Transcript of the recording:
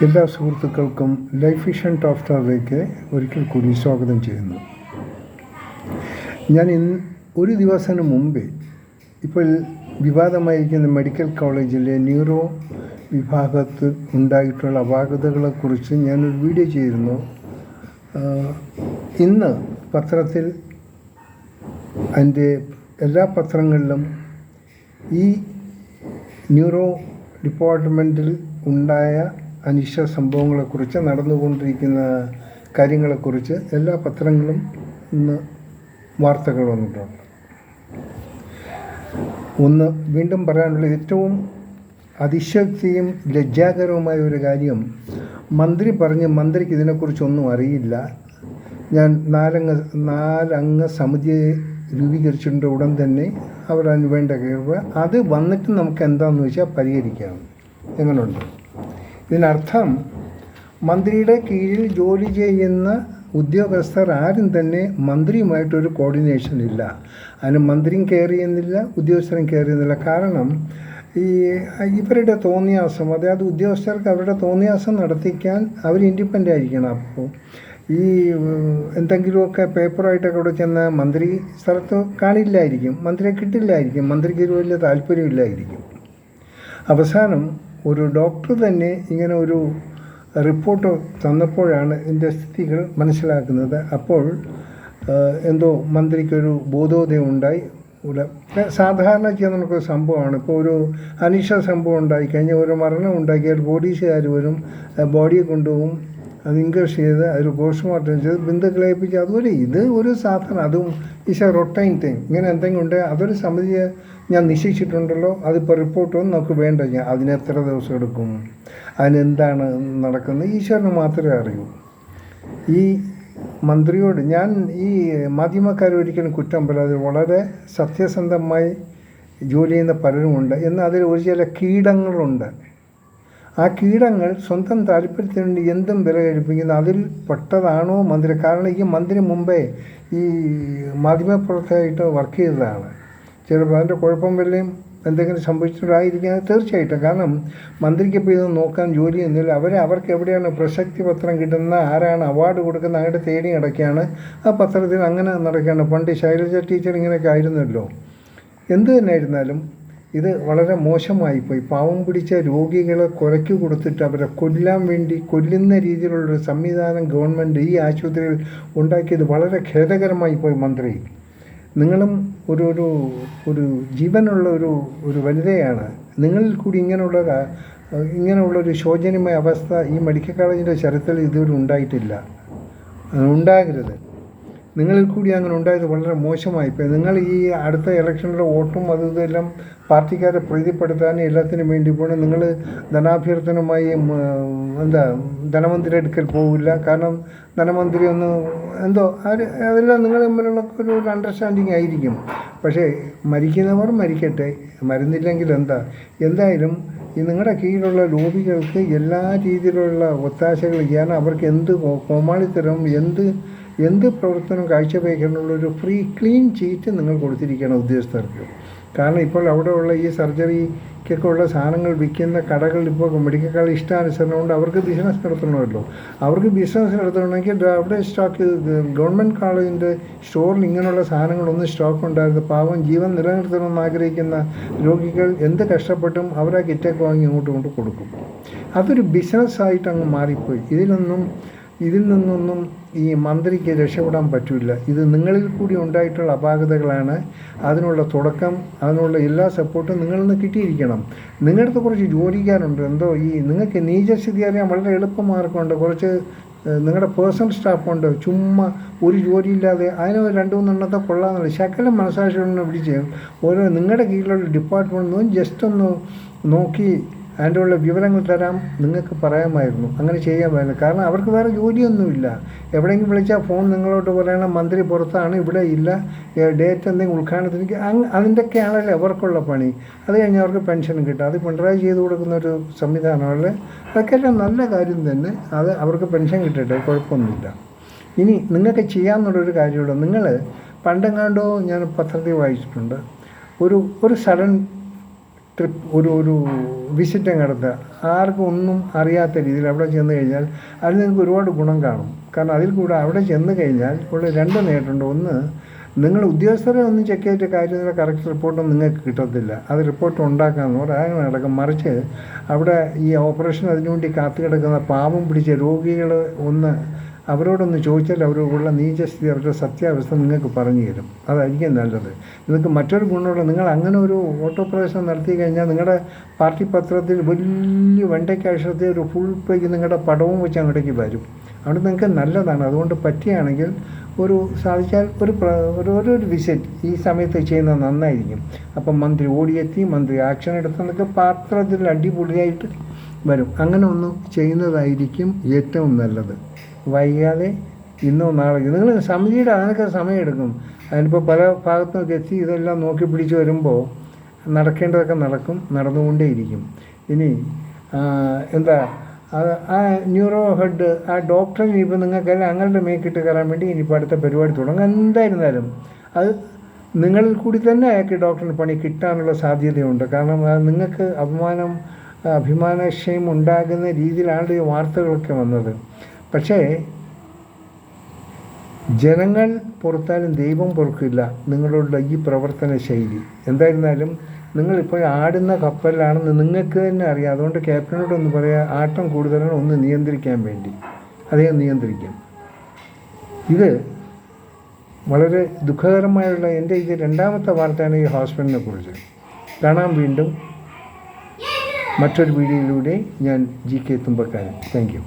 എല്ലാ സുഹൃത്തുക്കൾക്കും life vision top സ്റ്റാറിലേക്ക് ഒരിക്കൽ കൂടി സ്വാഗതം ചെയ്യുന്നു. ഞാൻ ഒരു ദിവസത്തിന് മുമ്പേ ഇപ്പോൾ വിവാദമായിരിക്കുന്ന മെഡിക്കൽ കോളേജിലെ ന്യൂറോ വിഭാഗത്തിൽ ഉണ്ടായിട്ടുള്ള അപാകതകളെക്കുറിച്ച് ഞാനൊരു വീഡിയോ ചെയ്തിരുന്നു. ഇന്ന് പത്രത്തിൽ അതിൻ്റെ എല്ലാ പത്രങ്ങളിലും ഈ ന്യൂറോ ഡിപ്പാർട്ട്മെൻറ്റിൽ ഉണ്ടായ അനിഷ്ട സംഭവങ്ങളെക്കുറിച്ച്, നടന്നുകൊണ്ടിരിക്കുന്ന കാര്യങ്ങളെക്കുറിച്ച് എല്ലാ പത്രങ്ങളും ഇന്ന് വാർത്തകൾ വന്നിട്ടുണ്ട്. ഒന്ന് വീണ്ടും പറയാനുള്ള ഏറ്റവും അതിശക്തിയും ലജ്ജാകരവുമായ ഒരു കാര്യം, മന്ത്രി മന്ത്രിക്ക് ഇതിനെക്കുറിച്ചൊന്നും അറിയില്ല. ഞാൻ നാലംഗ സമിതിയെ രൂപീകരിച്ചിട്ടുണ്ട്, ഉടൻ തന്നെ അവരതിന് വേണ്ട കഴിവ് അത് വന്നിട്ട് നമുക്ക് എന്താണെന്ന് വെച്ചാൽ പരിഹരിക്കാം. എങ്ങനെയുണ്ട് ഇതിനർത്ഥം? മന്ത്രിയുടെ കീഴിൽ ജോലി ചെയ്യുന്ന ഉദ്യോഗസ്ഥർ ആരും തന്നെ മന്ത്രിയുമായിട്ടൊരു കോർഡിനേഷൻ ഇല്ല. അതിന് മന്ത്രിയും കെയർ ചെയ്യുന്നില്ല, ഉദ്യോഗസ്ഥരും കെയർ ചെയ്യുന്നില്ല. കാരണം ഇവരുടെ തോന്നിയാസം, അതായത് ഉദ്യോഗസ്ഥർക്ക് അവരുടെ തോന്നിയാസം നടത്തിക്കാൻ അവർ ഇൻഡിപെൻഡൻ്റ് ആയിരിക്കണം. അപ്പോൾ എന്തെങ്കിലുമൊക്കെ പേപ്പറായിട്ടൊക്കെ അവിടെ ചെന്ന മന്ത്രി സ്ഥലത്ത് കാണില്ലായിരിക്കും, മന്ത്രിയെ കിട്ടില്ലായിരിക്കും, മന്ത്രിക്ക് ഒരു വലിയ താല്പര്യമില്ലായിരിക്കും. അവസാനം ഒരു ഡോക്ടർ തന്നെ ഇങ്ങനെ ഒരു റിപ്പോർട്ട് തന്നപ്പോഴാണ് ഇതിൻ്റെ സ്ഥിതികൾ മനസ്സിലാക്കുന്നത്. അപ്പോൾ എന്തോ മന്ത്രിക്കൊരു ബോധോദയം ഉണ്ടായി. സാധാരണ ചെയ്യുന്നതൊരു സംഭവമാണ്. ഇപ്പോൾ ഒരു അനിഷ്ട സംഭവം ഉണ്ടായിക്കഴിഞ്ഞാൽ, ഒരു മരണം ഉണ്ടാക്കിയാൽ പോലീസുകാർ വരും, ബോഡിയെ കൊണ്ടുപോകും, അത് ഇൻക്വസ്റ്റ് ചെയ്ത് ഒരു പോസ്റ്റ്മോർട്ടം ചെയ്ത് ബന്ധുക്കളെ ഏൽപ്പിച്ച്. അതുപോലെ ഇത് ഒരു സാധനം, അതും ഈസ് എ റൊട്ടൈൻ തിങ്. ഇങ്ങനെ എന്തെങ്കിലും ഉണ്ട്, അതൊരു സമിതിയെ ഞാൻ നിശ്ചയിച്ചിട്ടുണ്ടല്ലോ, അതിപ്പോൾ റിപ്പോർട്ടൊന്നും നമുക്ക് വേണ്ട, അതിന് എത്ര ദിവസം എടുക്കും, അതിനെന്താണ് നടക്കുന്നത്, ഈശ്വരന് മാത്രമേ അറിയൂ. ഈ മന്ത്രിയോട് ഞാൻ ഈ മാധ്യമക്കാരൊരിക്കലും കുറ്റം പറയാതെ, വളരെ സത്യസന്ധമായി ജോലി ചെയ്യുന്ന പലരുമുണ്ട്. എന്നാൽ അതിൽ ഒരു ചില കീടങ്ങളുണ്ട്. ആ കീടങ്ങൾ സ്വന്തം താല്പര്യത്തിന് വേണ്ടി എന്തും വില കഴിപ്പിക്കുന്നു. അതിൽ പെട്ടതാണോ മന്ത്രി? കാരണം ഈ മന്ത്രി മുമ്പേ ഈ മാധ്യമപ്രവർത്തകരായിട്ട് വർക്ക് ചെയ്തതാണ്. ചിലപ്പോൾ അതിൻ്റെ കുഴപ്പം വല്ലതും എന്തെങ്കിലും സംഭവിച്ചിട്ടായിരിക്കുന്നത് തീർച്ചയായിട്ടും. കാരണം മന്ത്രിക്ക് ഇപ്പോൾ ഇത് നോക്കാൻ ജോലി ചെയ്യുന്നില്ല. അവർക്ക് എവിടെയാണ് പ്രശസ്തി പത്രം കിട്ടുന്ന, ആരാണ് അവാർഡ് കൊടുക്കുന്നത്, അങ്ങോട്ട് തേടി നടക്കുകയാണ്. ആ പത്രത്തിൽ അങ്ങനെ നടക്കുകയാണ്. പണ്ട് ശൈലജ ടീച്ചർ ഇങ്ങനെയൊക്കെ ആയിരുന്നല്ലോ. എന്തു തന്നെ ആയിരുന്നാലും ഇത് വളരെ മോശമായിപ്പോയി. പാവം പിടിച്ച രോഗികളെ കൊലയ്ക്ക് കൊടുത്തിട്ട് അവരെ കൊല്ലാൻ വേണ്ടി കൊല്ലുന്ന രീതിയിലുള്ളൊരു സംവിധാനം ഗവൺമെൻറ് ഈ ആശുപത്രിയിൽ ഉണ്ടാക്കിയത് വളരെ ഖേദകരമായി പോയി. മന്ത്രി, നിങ്ങളും ഒരു ജീവനുള്ള ഒരു വനിതയാണ്. നിങ്ങളിൽ കൂടി ഇങ്ങനെയുള്ളൊരു ശോചനീയമായ അവസ്ഥ ഈ മെഡിക്കൽ കോളേജിൻ്റെ ചരിത്രത്തിൽ ഇതുവരെ ഉണ്ടായിട്ടില്ല, ഉണ്ടാകരുത്. നിങ്ങളിൽ കൂടി അങ്ങനെ ഉണ്ടായത് വളരെ മോശമായിപ്പോയി. നിങ്ങൾ ഈ അടുത്ത ഇലക്ഷനിലെ വോട്ടും ഇതെല്ലാം പാർട്ടിക്കാരെ പ്രീതിപ്പെടുത്താനും എല്ലാത്തിനും വേണ്ടി പോകണം. നിങ്ങൾ ധനാഭ്യർത്ഥനമായി ധനമന്ത്രി അടുക്കൽ പോകില്ല. കാരണം ധനമന്ത്രി അതെല്ലാം നിങ്ങൾ തമ്മിലുള്ള ഒരു അണ്ടർസ്റ്റാൻഡിങ് ആയിരിക്കും. പക്ഷേ മരിക്കുന്നവർ മരിക്കട്ടെ, മരുന്നില്ലെങ്കിൽ എന്തായാലും ഈ നിങ്ങളുടെ കീഴിലുള്ള ലോബികൾക്ക് എല്ലാ രീതിയിലുള്ള ഒത്താശകൾ ചെയ്യാൻ, അവർക്ക് എന്ത് കോമാളിത്തരം, എന്ത് പ്രവർത്തനം കാഴ്ചവെക്കാനുള്ളൊരു ക്ലീൻ ചീറ്റ് നിങ്ങൾ കൊടുത്തിരിക്കണം ഉദ്യോഗസ്ഥർക്ക്. കാരണം ഇപ്പോൾ അവിടെയുള്ള ഈ സർജറിക്കൊക്കെ ഉള്ള സാധനങ്ങൾ വിൽക്കുന്ന കടകൾ ഇപ്പോൾ മെഡിക്കൽ കോളേജ് ഇഷ്ടാനുസരണം കൊണ്ട് അവർക്ക് ബിസിനസ് നടത്തണമല്ലോ. അവർക്ക് ബിസിനസ് നടത്തണമെങ്കിൽ അവിടെ സ്റ്റോക്ക്, ഗവൺമെൻറ് കോളേജിൻ്റെ സ്റ്റോറിൽ ഇങ്ങനെയുള്ള സാധനങ്ങളൊന്നും സ്റ്റോക്ക് ഉണ്ടായിരുന്നു. പാവം ജീവൻ നിലനിർത്തണമെന്ന് ആഗ്രഹിക്കുന്ന രോഗികൾ എന്ത് കഷ്ടപ്പെട്ടും അവർ ആ കിറ്റൊക്കെ വാങ്ങി അങ്ങോട്ട് കൊടുക്കും. അതൊരു ബിസിനസ്സായിട്ട് അങ്ങ് മാറിപ്പോയി. ഇതിൽ നിന്നൊന്നും ഈ മന്ത്രിക്ക് രക്ഷപ്പെടാൻ പറ്റില്ല. ഇത് നിങ്ങളിൽ കൂടി ഉണ്ടായിട്ടുള്ള അപാകതകളാണ്. അതിനുള്ള തുടക്കം, അതിനുള്ള എല്ലാ സപ്പോർട്ടും നിങ്ങളിൽ നിന്ന് കിട്ടിയിരിക്കണം. നിങ്ങളുടെ കുറച്ച് ജോലിക്കാരുണ്ട്, നിങ്ങൾക്ക് നീചസ്ഥിതി അറിയാൻ വളരെ എളുപ്പമാർക്കുണ്ട്. കുറച്ച് നിങ്ങളുടെ പേഴ്സണൽ സ്റ്റാഫുണ്ട്, ചുമ്മാ ഒരു ജോലിയില്ലാതെ അതിന് 2-3 കൊള്ളാമെന്നുള്ള ശകലം മനസ്സാക്ഷിയോടെ വിളിച്ച് നിങ്ങളുടെ കീഴിലുള്ള ഡിപ്പാർട്ട്മെൻറ്റ് ജസ്റ്റ് ഒന്ന് നോക്കി അതിൻ്റെ ഉള്ള വിവരങ്ങൾ തരാം നിങ്ങൾക്ക് പറയാമായിരുന്നു. അങ്ങനെ ചെയ്യാമായിരുന്നു. കാരണം അവർക്ക് വേറെ ജോലിയൊന്നുമില്ല. എവിടെയെങ്കിലും വിളിച്ചാൽ ഫോൺ നിങ്ങളോട്ട് പറയണം മന്ത്രി പുറത്താണ്, ഇവിടെ ഇല്ല, ഡേറ്റ് എന്തെങ്കിലും ഉദ്ഘാടനത്തിന്, അതിൻ്റെയൊക്കെയാണല്ലോ അവർക്കുള്ള പണി. അത് കഴിഞ്ഞ് അവർക്ക് പെൻഷനും കിട്ടും. അത് പിണറായി ചെയ്ത് കൊടുക്കുന്നൊരു സംവിധാനമല്ലേ. അതൊക്കെ എല്ലാം നല്ല കാര്യം തന്നെ. അത് അവർക്ക് പെൻഷൻ കിട്ടട്ടെ, കുഴപ്പമൊന്നുമില്ല. ഇനി നിങ്ങൾക്ക് ചെയ്യാമെന്നുള്ളൊരു കാര്യമുള്ളൂ. നിങ്ങൾ പണ്ടെങ്ങാണ്ടോ ഞാൻ പത്രത്തിൽ വായിച്ചിട്ടുണ്ട്, ഒരു സഡൻ ഒരു വിസിറ്റ് നടത്തുക. ആർക്കും ഒന്നും അറിയാത്ത രീതിയിൽ അവിടെ ചെന്ന് കഴിഞ്ഞാൽ അതിൽ നിങ്ങൾക്ക് ഒരുപാട് ഗുണം കാണും. കാരണം അതിൽ കൂടെ അവിടെ ചെന്ന് കഴിഞ്ഞാൽ ഉള്ള രണ്ട് നേട്ടമുണ്ട്. ഒന്ന്, നിങ്ങൾ ഉദ്യോഗസ്ഥരെ ഒന്നും ചെക്ക് ചെയ്തിട്ട് കാര്യത്തിലുള്ള കറക്റ്റ് റിപ്പോർട്ടൊന്നും നിങ്ങൾക്ക് കിട്ടത്തില്ല. അത് റിപ്പോർട്ട് ഉണ്ടാക്കാമെന്ന് പറയാൻ നടക്കും. മറിച്ച് അവിടെ ഈ ഓപ്പറേഷൻ അതിനുവേണ്ടി കാത്തു കിടക്കുന്ന പാവം പിടിച്ച രോഗികൾ അവരോടൊന്ന് ചോദിച്ചാൽ അവരോടുള്ള നീചസ്ഥിതി, അവരുടെ സത്യാവസ്ഥ നിങ്ങൾക്ക് പറഞ്ഞു തരും. അതായിരിക്കും നല്ലത്. നിങ്ങൾക്ക് മറ്റൊരു ഗുണമുള്ള, നിങ്ങൾ അങ്ങനെ ഒരു ഓട്ടോപ്രവേശനം നടത്തി കഴിഞ്ഞാൽ നിങ്ങളുടെ പാർട്ടി പത്രത്തിൽ വലിയ വെണ്ടയ്ക്ക അക്ഷരത്തിൽ ഒരു ഫുൾ പേജ് നിങ്ങളുടെ പടവും വെച്ച് അങ്ങോട്ടേക്ക് വരും. അവിടെ നിങ്ങൾക്ക് നല്ലതാണ്. അതുകൊണ്ട് പറ്റുകയാണെങ്കിൽ സാധിച്ചാൽ ഒരു വിസിറ്റ് ഈ സമയത്ത് ചെയ്യുന്നത് നന്നായിരിക്കും. അപ്പം മന്ത്രി ഓടിയെത്തി, മന്ത്രി ആക്ഷൻ എടുത്തെന്നൊക്കെ പാത്രത്തിൽ അടിപൊളിയായിട്ട് വരും. അങ്ങനെ ഒന്ന് ചെയ്യുന്നതായിരിക്കും ഏറ്റവും നല്ലത്. വൈകാതെ ഇന്നോ നാളെ നിങ്ങൾ സമിതിയുടെ അതിനൊക്കെ സമയമെടുക്കും. അതിനിപ്പോൾ പല ഭാഗത്തുനിന്നൊക്കെ എത്തി ഇതെല്ലാം നോക്കി പിടിച്ച് വരുമ്പോൾ നടക്കേണ്ടതൊക്കെ നടന്നുകൊണ്ടേയിരിക്കും. ഇനി ആ ന്യൂറോ ഹെഡ് ആ ഡോക്ടറെ ഇനിയിപ്പോൾ നിങ്ങൾക്കെല്ലാം അങ്ങനെ മേക്കിട്ട് കയറാൻ വേണ്ടി ഇനിയിപ്പോൾ അടുത്ത പരിപാടി തുടങ്ങും. എന്തായിരുന്നാലും അത് നിങ്ങളിൽ കൂടി തന്നെ അയാൾക്ക് ഡോക്ടറിന് പണി കിട്ടാനുള്ള സാധ്യതയുണ്ട്. കാരണം നിങ്ങൾക്ക് അഭിമാനക്ഷയം ഉണ്ടാകുന്ന രീതിയിലാണ് ഈ വാർത്തകളൊക്കെ വന്നത്. പക്ഷേ ജനങ്ങൾ പുറത്താലും ദൈവം പൊറുക്കില്ല നിങ്ങളുടെ ഈ പ്രവർത്തന ശൈലി. എന്തായിരുന്നാലും നിങ്ങളിപ്പോൾ ആടുന്ന കപ്പലിലാണെന്ന് നിങ്ങൾക്ക് തന്നെ അറിയാം. അതുകൊണ്ട് ക്യാപ്റ്റനോടൊന്ന് പറയാം, ആട്ടം കൂടുതലാണ്, ഒന്ന് നിയന്ത്രിക്കാൻ വേണ്ടി അദ്ദേഹം നിയന്ത്രിക്കും. ഇത് വളരെ ദുഃഖകരമായുള്ള എൻ്റെ ഇത് രണ്ടാമത്തെ വാർത്തയാണ് ഈ ഹോസ്പിറ്റലിനെ കുറിച്ച്. കാണാം വീണ്ടും മറ്റൊരു വീഡിയോയിലൂടെ. ഞാൻ GK തുമ്പക്കാരൻ. Thank you.